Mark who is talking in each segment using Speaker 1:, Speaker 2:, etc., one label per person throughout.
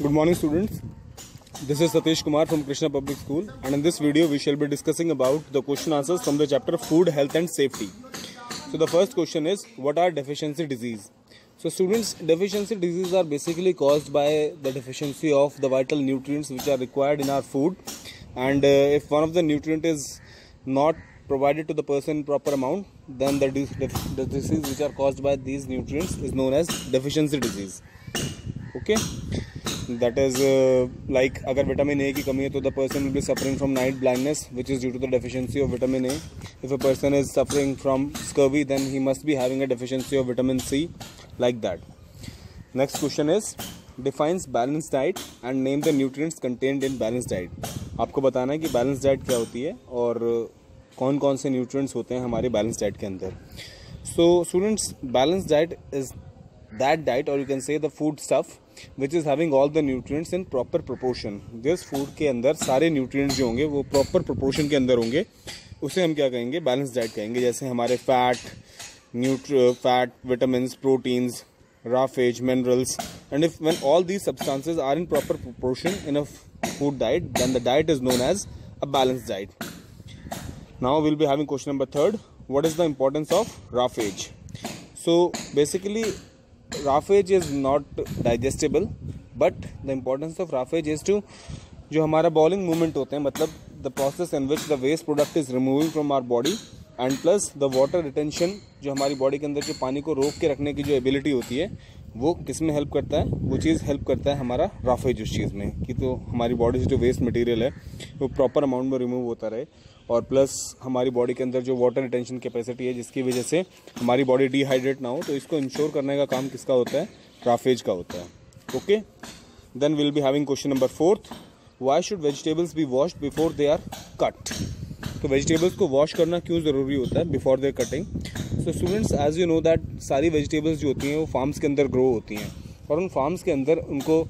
Speaker 1: Good morning, students. This is Satish Kumar from Krishna Public School, and in this video we shall be discussing about the question answers from the chapter Food, Health and Safety. So the first question is, what are deficiency disease? So students, deficiency diseases are basically caused by the deficiency of the vital nutrients which are required in our food, and if one of the nutrient is not provided to the person in proper amount, then the disease which are caused by these nutrients is known as deficiency disease. Okay, that is like अगर vitamin A की कमी है तो the person will be suffering from night blindness which is due to the deficiency of vitamin A. If a person is suffering from scurvy, then he must be having a deficiency of vitamin C, like that. Next question is, defines balanced diet and name the nutrients contained in balanced diet. आपको बताना है कि balanced diet क्या होती है और कौन कौन से nutrients होते हैं हमारे balanced diet के अंदर. So students, balanced diet is that diet, or you can say the food stuff which is having all the nutrients in proper proportion. जिस food के अंदर सारे nutrients जो होंगे वो proper proportion के अंदर होंगे, उसे हम क्या कहेंगे, balanced diet कहेंगे. जैसे हमारे fat, vitamins, proteins, roughage, minerals, and if when all these substances are in proper proportion in a food diet, then the diet is known as a balanced diet. Now we'll be having question number 3rd. What is the importance of roughage? So basically, roughage is not digestible, but the importance of roughage is to जो हमारा bowling movement होते हैं, मतलब the process in which the waste product is removing from our body, and plus the water retention, जो हमारी body के अंदर जो पानी को रोक के रखने की जो ability होती है, वो किस में हेल्प करता है? वो चीज़ हेल्प करता है हमारा roughage उस चीज़ में, कि तो हमारी बॉडी से जो वेस्ट मटेरियल है वो प्रॉपर अमाउंट में रिमूव होता रहे, और प्लस हमारी बॉडी के अंदर जो वाटर रिटेंशन कैपेसिटी है जिसकी वजह से हमारी बॉडी डिहाइड्रेट ना हो, तो इसको इंश्योर करने का काम किसका होता है? roughage का होता है. Okay, then will be having question number 4th. Why should vegetables be washed before they are cut? तो वेजिटेबल्स को वॉश करना क्यों ज़रूरी होता है before their cutting? So students, as you know that सारी वेजिटेबल्स जो होती हैं वो फार्म्स के अंदर ग्रो होती हैं, और उन फार्म्स के अंदर उनको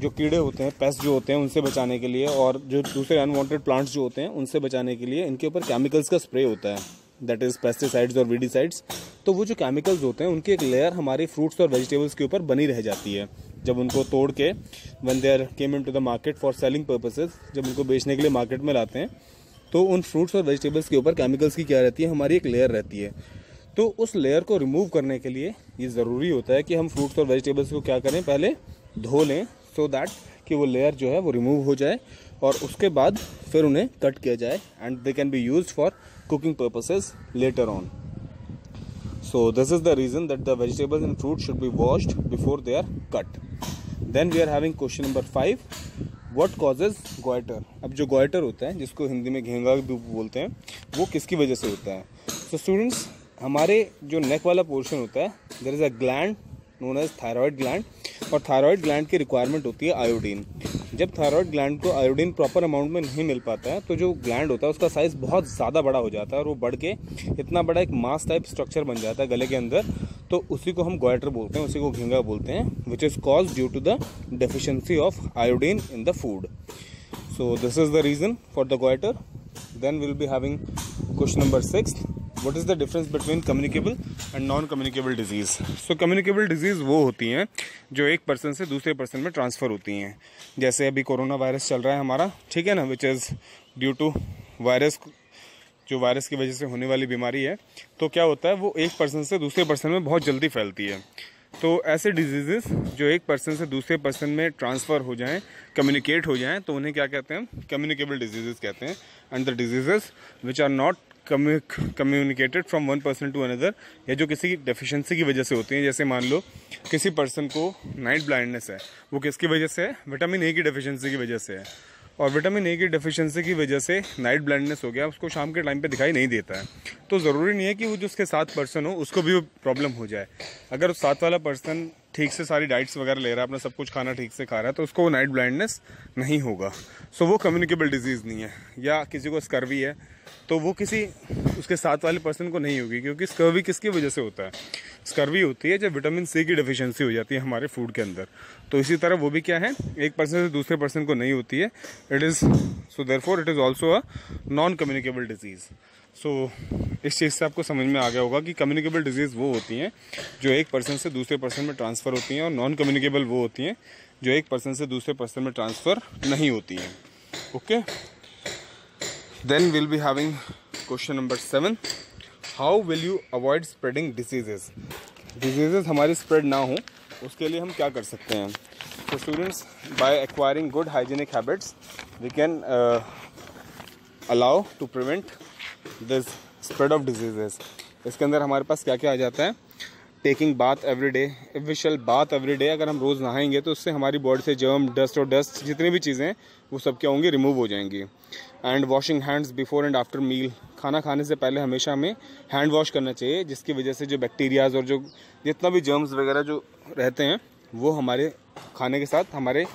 Speaker 1: जो कीड़े होते हैं, पेस्ट जो होते हैं, उनसे बचाने के लिए, और जो दूसरे अनवांटेड प्लांट्स जो होते हैं उनसे बचाने के लिए इनके ऊपर केमिकल्स का स्प्रे होता है, दैट इज़ पेस्टिसाइड्स और वीडिसाइड्स. तो वो जो केमिकल्स होते हैं उनकी एक लेयर हमारे फ्रूट्स और वेजिटेबल्स के ऊपर बनी रह जाती है. जब उनको तोड़ के when they are came into the market for selling purposes, जब उनको बेचने के लिए मार्केट में लाते हैं, तो उन फ्रूट्स और वेजिटेबल्स के ऊपर केमिकल्स की क्या रहती है, हमारी एक लेयर रहती है. तो उस लेयर को रिमूव करने के लिए ये ज़रूरी होता है कि हम फ्रूट्स और वेजिटेबल्स को क्या करें, पहले धो लें, सो दैट कि वो लेयर जो है वो रिमूव हो जाए, और उसके बाद फिर उन्हें कट किया जाए, and they can be used for cooking purposes later on. So this is the reason that the vegetables and fruits should be washed before they are cut. Then we are having question number 5. What causes goiter? अब जो goiter होता है, जिसको हिंदी में घेंगा भी बोलते हैं, वो किसकी वजह से होता है? So students, हमारे जो नेक वाला पोर्शन होता है, there is a gland known as thyroid gland, और थायराइड ग्लैंड की रिक्वायरमेंट होती है आयोडीन. जब थायराइड ग्लैंड को आयोडीन प्रॉपर अमाउंट में नहीं मिल पाता है, तो जो ग्लैंड होता है उसका साइज़ बहुत ज़्यादा बड़ा हो जाता है, और वो बढ़ के इतना बड़ा एक मास टाइप स्ट्रक्चर बन जाता है गले के अंदर. तो उसी को हम गोइटर बोलते हैं, उसी को घेंगा बोलते हैं, which is cause due to the deficiency of iodine in the food. So this is the reason for the goiter. Then will be having question number 6. What is the difference between communicable and non-communicable disease? So communicable disease वो होती हैं जो एक person से दूसरे person में transfer होती हैं. जैसे अभी कोरोना वायरस चल रहा है हमारा, ठीक है ना, which is due to virus, जो वायरस की वजह से होने वाली बीमारी है. तो क्या होता है, वो एक पर्सन से दूसरे पर्सन में बहुत जल्दी फैलती है. तो ऐसे डिजीज़ेस जो एक पर्सन से दूसरे पर्सन में ट्रांसफ़र हो जाएं, कम्युनिकेट हो जाएं, तो उन्हें क्या कहते हैं, कम्युनिकेबल डिजीज़ेस कहते हैं. And the diseases which are not communicated from one person to another, या जो किसी डेफिशिएंसी की वजह से होती हैं. जैसे मान लो किसी पर्सन को नाइट ब्लाइंडनेस है, वो किसकी वजह से है, विटामिन ए की डेफिशिएंसी की वजह से है, और विटामिन ए की डेफिशिएंसी की वजह से नाइट ब्लाइंडनेस हो गया, उसको शाम के टाइम पे दिखाई नहीं देता है. तो ज़रूरी नहीं है कि वो जो उसके साथ पर्सन हो उसको भी वो प्रॉब्लम हो जाए. अगर उस साथ वाला पर्सन ठीक से सारी डाइट्स वगैरह ले रहा है, अपना सब कुछ खाना ठीक से खा रहा है, तो उसको नाइट ब्लाइंडनेस नहीं होगा. सो वो कम्युनिकेबल डिजीज़ नहीं है. या किसी को स्कर्वी है, तो वो किसी उसके साथ वाले पर्सन को नहीं होगी, क्योंकि स्कर्वी किसकी वजह से होता है, स्कर्वी होती है जब विटामिन सी की डेफिशिएंसी हो जाती है हमारे फूड के अंदर. तो इसी तरह वो भी क्या है, एक पर्सन से दूसरे पर्सन को नहीं होती है. It is so therefore it is also a non communicable disease. So इस चीज़ से आपको समझ में आ गया होगा कि कम्युनिकेबल डिजीज़ वो होती हैं जो एक पर्सन से दूसरे पर्सन में ट्रांसफ़र होती हैं, और नॉन कम्युनिकेबल वो होती हैं जो एक पर्सन से दूसरे पर्सन में ट्रांसफ़र नहीं होती है। Okay, then will be having question number 7, how will you avoid spreading diseases. Diseases हमारी स्प्रेड ना हो उसके लिए हम क्या कर सकते हैं। तो students, by acquiring good hygienic habits we can allow to prevent this spread of diseases. इसके अंदर हमारे पास क्या क्या आ जाता है। Taking bath every day, if we shall bath every day, अगर हम रोज़ नहाएंगे तो उससे हमारी बॉडी से जर्म, डस्ट और डस्ट जितनी भी चीज़ें हैं वो सब क्या होंगी, रिमूव हो जाएंगी। And washing hands before and after meal, खाना खाने से पहले हमेशा हमें हैंड वॉश करना चाहिए, जिसकी वजह से जो बैक्टीरियाज और जो जितना भी जर्म्स वगैरह जो रहते हैं वो हमारे खाने के साथ हमारे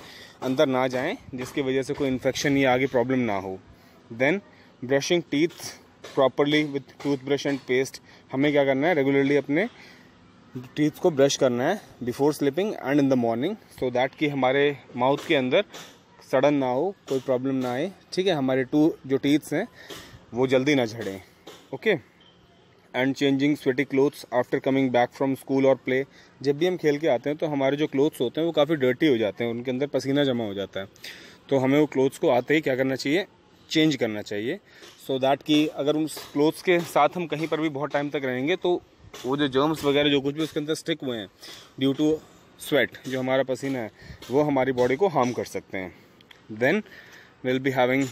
Speaker 1: अंदर ना जाएं, जिसकी वजह से कोई इन्फेक्शन या आगे प्रॉब्लम ना हो। Then brushing teeth properly with toothbrush and paste, हमें क्या करना है, रेगुलरली अपने टीथ को ब्रश करना है before sleeping and in the morning, so that कि हमारे माउथ के अंदर सड़न ना हो, कोई प्रॉब्लम ना आए। ठीक है, हमारे जो टीथ्स हैं वो जल्दी ना झड़ें। Okay, and changing sweaty clothes after coming back from school और प्ले, जब भी हम खेल के आते हैं तो हमारे जो क्लोथ्स होते हैं वो काफ़ी डर्टी हो जाते हैं, उनके अंदर पसीना जमा हो जाता है, तो हमें वो क्लोथ्स को आते ही क्या करना चाहिए, चेंज करना चाहिए, सो दैट कि अगर उस क्लोथ्स के साथ हम कहीं पर भी बहुत टाइम तक रहेंगे तो वो जो जर्म्स वगैरह जो कुछ भी उसके अंदर स्टिक हुए हैं ड्यू टू स्वेट, जो हमारा पसीना है, वो हमारी बॉडी को हार्म कर सकते हैं। Then will be having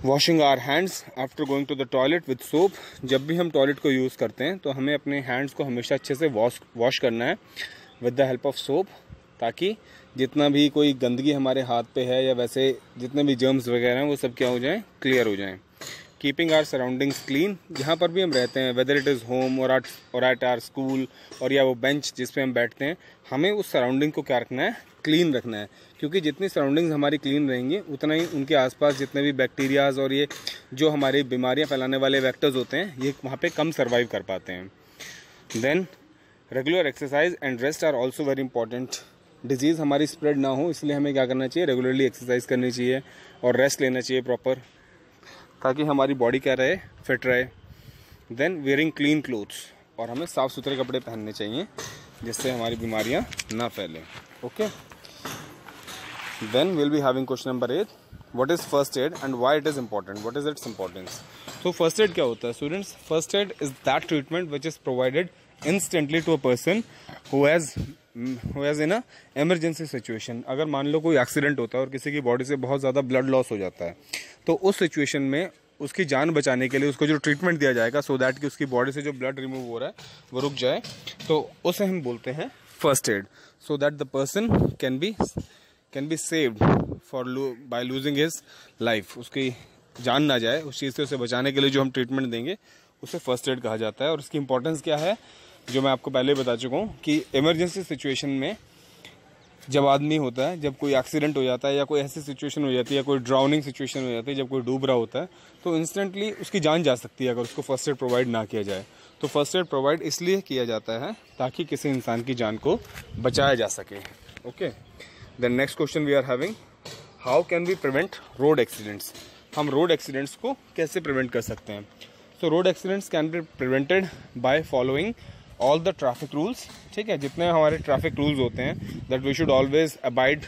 Speaker 1: washing our hands after going to the toilet with soap, जब भी हम टॉयलेट को यूज़ करते हैं तो हमें अपने हैंड्स को हमेशा अच्छे से वॉश करना है with the help of soap, ताकि जितना भी कोई गंदगी हमारे हाथ पे है या वैसे जितने भी जर्म्स वगैरह हैं वो सब क्या हो जाएं, क्लियर हो जाएं। कीपिंग आवर सराउंडिंग्स क्लीन, जहाँ पर भी हम रहते हैं, वेदर इट इज़ होम और एट आवर स्कूल, और या वो बेंच जिस पे हम बैठते हैं, हमें उस सराउंडिंग को क्या रखना है, क्लीन रखना है, क्योंकि जितनी सराउंडिंग्स हमारी क्लीन रहेंगी उतना ही उनके आसपास जितने भी बैक्टीरियाज और ये जो हमारी बीमारियां फैलाने वाले वेक्टर्स होते हैं ये वहाँ पे कम सर्वाइव कर पाते हैं। Then regular exercise and rest are also very important. Disease हमारी स्प्रेड ना हो इसलिए हमें क्या करना चाहिए, रेगुलरली एक्सरसाइज करनी चाहिए और रेस्ट लेना चाहिए प्रॉपर, ताकि हमारी बॉडी क्या रहे, फिट रहे। देन वेयरिंग क्लीन क्लोथ्स, और हमें साफ़ सुथरे कपड़े पहनने चाहिए जिससे हमारी बीमारियां ना फैलें। Okay, then will be having question number 8, what is first aid and why it is important, what is its importance. तो फर्स्ट एड क्या होता है students, first aid is that treatment which is provided instantly to a person who has in a emergency situation. अगर मान लो कोई accident होता है और किसी की बॉडी से बहुत ज़्यादा ब्लड लॉस हो जाता है, तो उस सिचुएशन में उसकी जान बचाने के लिए उसको जो ट्रीटमेंट दिया जाएगा सो दैट कि उसकी बॉडी से जो ब्लड रिमूव हो रहा है वो रुक जाए, तो उसे हम बोलते हैं first aid, so that the person can be saved by losing his life, उसकी जान ना जाए, उस चीज़ से उसे बचाने के लिए जो हम ट्रीटमेंट देंगे उसे फर्स्ट एड कहा जाता है। और इसकी इंपॉर्टेंस क्या है, जो मैं आपको पहले बता चुका हूँ कि इमरजेंसी सिचुएशन में जब आदमी होता है, जब कोई एक्सीडेंट हो जाता है या कोई ऐसी सिचुएशन हो जाती है या कोई ड्राउनिंग सिचुएशन हो जाती है, जब कोई डूब रहा होता है, तो इंस्टेंटली उसकी जान जा सकती है अगर उसको फर्स्ट एड प्रोवाइड ना किया जाए। तो फर्स्ट एड प्रोवाइड इसलिए किया जाता है ताकि किसी इंसान की जान को बचाया जा सके। Okay, then next question we are having, how can we prevent road accidents. हम रोड एक्सीडेंट्स को कैसे प्रिवेंट कर सकते हैं। तो road accidents can be prevented by following all the traffic rules. ठीक है, जितने हमारे ट्रैफिक रूल्स होते हैं, that we should always abide,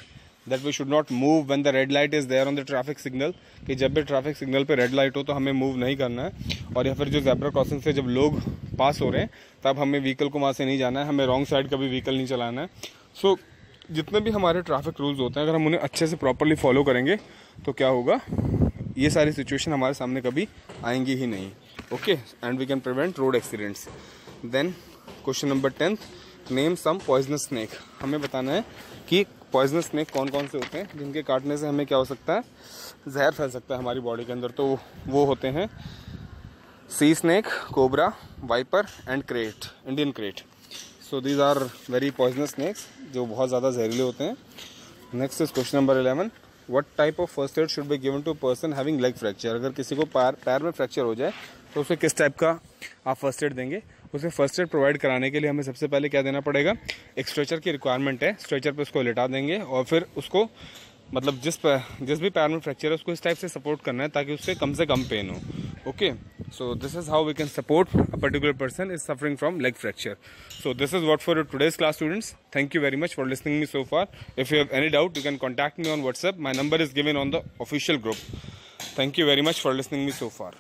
Speaker 1: that we should not move when the red light is there on the traffic signal, कि जब भी traffic signal पे रेड लाइट हो तो हमें मूव नहीं करना है, और या फिर जो ज़ेब्रा क्रॉसिंग से जब लोग पास हो रहे हैं तब हमें व्हीकल को वहाँ से नहीं जाना है, हमें रॉन्ग साइड का भी व्हीकल नहीं चलाना है। सो जितने भी हमारे ट्रैफिक रूल्स होते हैं, अगर हम उन्हें अच्छे से प्रॉपरली फॉलो करेंगे तो क्या होगा, ये सारी सिचुएशन हमारे सामने कभी आएंगी ही नहीं। Okay, and we can prevent road accidents. Then question number 10, name some poisonous snake. हमें बताना है कि पॉइजनस स्नेक कौन कौन से होते हैं जिनके काटने से हमें क्या हो सकता है, जहर फैल सकता है हमारी बॉडी के अंदर। तो वो होते हैं sea snake, cobra, viper and krait, Indian krait. So these are very poisonous snakes जो बहुत ज़्यादा जहरीले होते हैं। Next is question number 11, what type of first aid should be given to person having leg fracture. अगर किसी को पैर में फ्रैक्चर हो जाए तो उसे किस टाइप का आप फर्स्ट एड देंगे। उसे फर्स्ट एड प्रोवाइड कराने के लिए हमें सबसे पहले क्या देना पड़ेगा, एक स्ट्रेचर की रिक्वायरमेंट है। स्ट्रेचर पे उसको लिटा देंगे और फिर उसको मतलब जिस भी पैर में फ्रैक्चर है उसको इस टाइप से सपोर्ट करना है ताकि उससे कम पेन हो। Okay, so this is how we can support a particular person is suffering from leg fracture. So this is what for today's class, students. Thank you very much for listening to me so far. If you have any doubt, you can contact me on WhatsApp. My number is given on the official group. Thank you very much for listening to me so far.